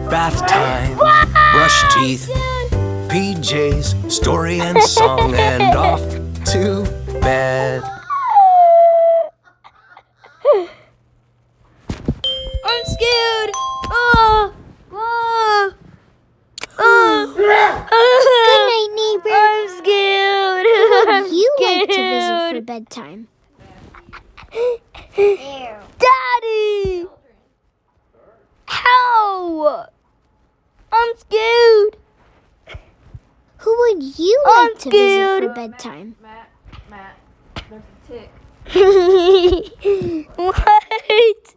bath time, brush teeth, PJs, story and song, and off to bed. I'm scared. Good night, neighbor. I'm scared. You like to visit for bedtime. Daddy! How? I'm scared. Who would you I'm like to visit scared. for bedtime? Matt, there's a tick. What?